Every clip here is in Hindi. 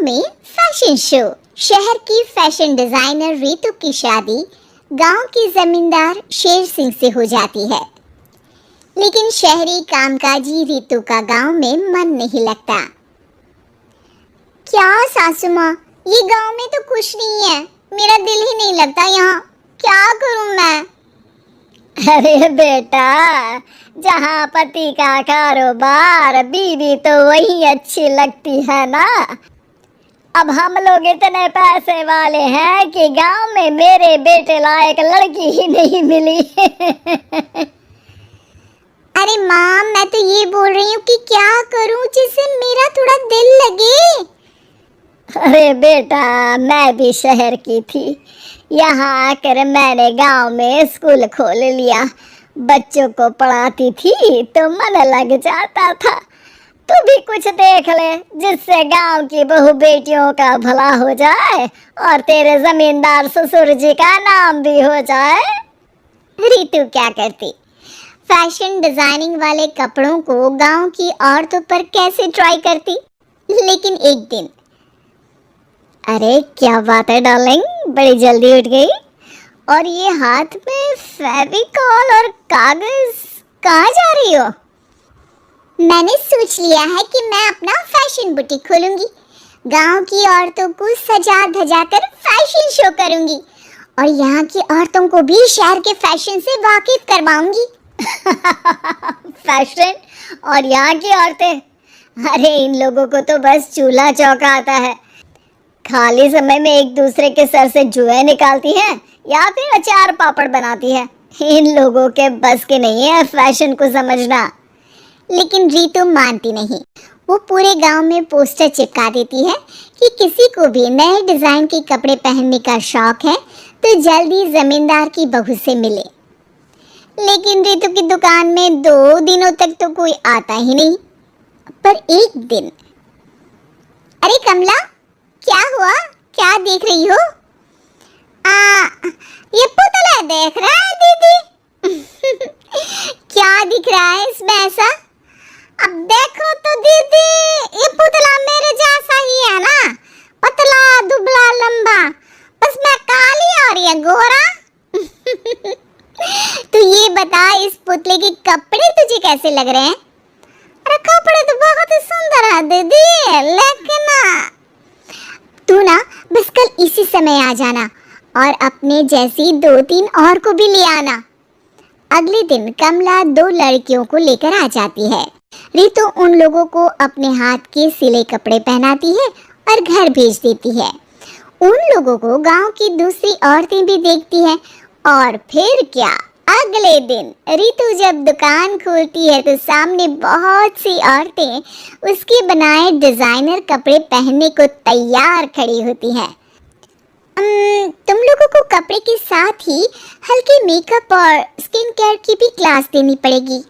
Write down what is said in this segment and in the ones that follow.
में फैशन शो। शहर की फैशन डिजाइनर रितु की शादी गांव के जमींदार शेर सिंह से हो जाती है, लेकिन शहरी कामकाजी रितु का गांव में मन नहीं लगता। क्या सासू माँ, ये गांव में तो कुछ नहीं है, मेरा दिल ही नहीं लगता यहाँ, क्या करूँ मैं? अरे बेटा, जहाँ पति का कारोबार बीवी तो वही अच्छी लगती है ना। अब हम लोग इतने पैसे वाले हैं कि गांव में मेरे बेटे लायक लड़की ही नहीं मिली। अरे माँ, मैं तो ये बोल रही हूँ कि क्या करूँ जिससे मेरा थोड़ा दिल लगे। अरे बेटा, मैं भी शहर की थी, यहाँ आकर मैंने गांव में स्कूल खोल लिया। बच्चों को पढ़ाती थी तो मन लग जाता था। तू भी कुछ देख ले जिससे गांव की बहू बेटियों का भला हो जाए और तेरे जमींदार ससुर जी का नाम भी हो जाए। रितु क्या करती? फैशन डिजाइनिंग वाले कपड़ों को गांव की औरतों पर कैसे ट्राई करती। लेकिन एक दिन, अरे क्या बात है डार्लिंग, बड़ी जल्दी उठ गई। और ये हाथ में फेविकॉल और कागज, कहाँ जा रही हो? मैंने सोच लिया है कि मैं अपना फैशन बुटीक खोलूंगी। गांव की औरतों को सजा धजा कर फैशन शो करूंगी और यहाँ की औरतों को भी शहर के फैशन से वाकिफ करवाऊंगी। फैशन और यहाँ की औरतें? अरे इन लोगों को तो बस चूल्हा चौका आता है। खाली समय में एक दूसरे के सर से जुए निकालती हैं या फिर अचार पापड़ बनाती है। इन लोगों के बस के नहीं है फैशन को समझना। लेकिन रितु मानती नहीं। वो पूरे गांव में पोस्टर चिपका देती है कि किसी को भी नए डिजाइन के कपड़े पहनने का शौक है तो जल्दी जमींदार की बहू से मिले। लेकिन रितु की दुकान में 2 दिनों तक तो कोई आता ही नहीं। पर एक दिन, अरे कमला, क्या हुआ? क्या देख रही हो? ये पुतला देख रहा है दीदी। क्या दिख रहा है इसमें ऐसा? अब देखो तो दीदी, ये पुतला मेरे जैसा ही है ना, पतला दुबला लंबा, बस मैं काली और ये गोरा। तो ये बता, इस पुतले के कपड़े तुझे कैसे लग रहे हैं? अरे कपड़े तो बहुत ही सुंदर है दीदी, लेकिन तू ना बस कल इसी समय आ जाना और अपने जैसी 2-3 और को भी ले आना। अगले दिन कमला 2 लड़कियों को लेकर आ जाती है। रितु उन लोगों को अपने हाथ के सिले कपड़े पहनाती है और घर भेज देती है। उन लोगों को गांव की दूसरी औरतें भी देखती हैं। और फिर क्या, अगले दिन रितु जब दुकान खोलती है तो सामने बहुत सी औरतें उसके बनाए डिजाइनर कपड़े पहनने को तैयार खड़ी होती हैं। तुम लोगों को कपड़े के साथ ही हल्के मेकअप और स्किन केयर की भी क्लास देनी पड़ेगी।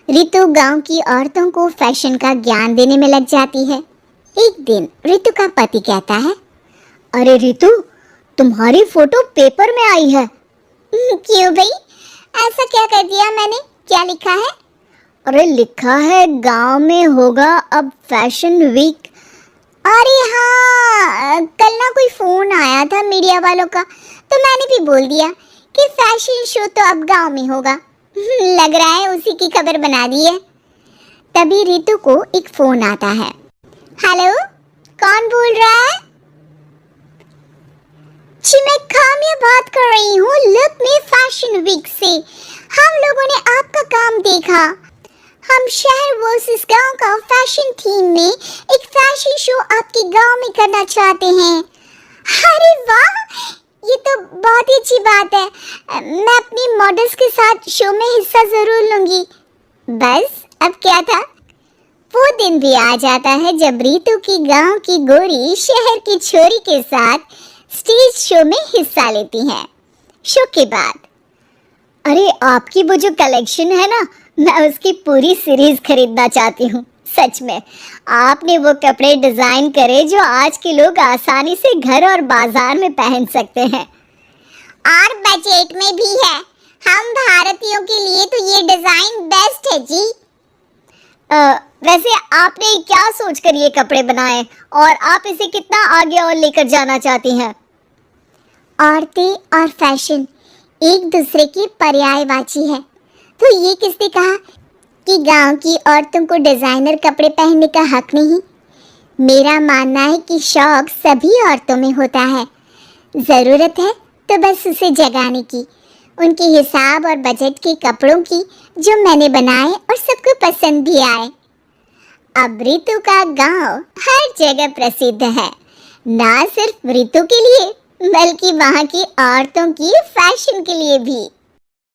रितु गांव की औरतों को फैशन का ज्ञान देने में लग जाती है। एक दिन रितु का पति कहता है, अरे रितु, तुम्हारी फोटो पेपर में आई है। क्यों भाई, ऐसा क्या कर दिया मैंने? क्या लिखा है? अरे लिखा है गांव में होगा अब फैशन वीक। अरे हाँ, कल ना कोई फोन आया था मीडिया वालों का, तो मैंने भी बोल दिया कि फैशन शो तो अब गांव में होगा। लग रहा है उसी की खबर बना दी है। तभी रितु को एक फोन आता है। हेलो, कौन बोल रहा है? जी मैं काम्या बात कर रही हूँ लुक में फैशन वीक से। हम लोगों ने आपका काम देखा। हम शहर वर्सेस गांव का फैशन थीम में एक फैशन शो आपके गांव में करना चाहते हैं। अरे वाह, ये तो बहुत ही अच्छी बात है। मैं अपनी मॉडल्स के साथ शो में हिस्सा जरूर लूंगी। बस अब क्या था, वो दिन भी आ जाता है जब रितु की गांव की गोरी शहर की छोरी के साथ स्टेज शो में हिस्सा लेती हैं। शो के बाद, अरे आपकी वो जो कलेक्शन है ना, मैं उसकी पूरी सीरीज खरीदना चाहती हूँ। सच में आपने वो कपड़े डिजाइन करे जो आज के लोग आसानी से घर और बाजार में पहन सकते हैं और बजट में भी है। हम भारतीयों के लिए तो ये डिजाइन बेस्ट है जी। वैसे आपने क्या सोचकर ये कपड़े बनाए और आप इसे कितना आगे और लेकर जाना चाहती हैं? औरतें और फैशन एक दूसरे की पर्यायवाची है। तो ये किसने कहा कि गांव की औरतों को डिजाइनर कपड़े पहनने का हक नहीं? मेरा मानना है कि शौक सभी औरतों में होता है, ज़रूरत है तो बस उसे जगाने की। उनके हिसाब और बजट के कपड़ों की जो मैंने बनाए और सबको पसंद भी आए। अब रितु का गांव हर जगह प्रसिद्ध है, ना सिर्फ रितु के लिए बल्कि वहाँ की औरतों की फैशन के लिए भी।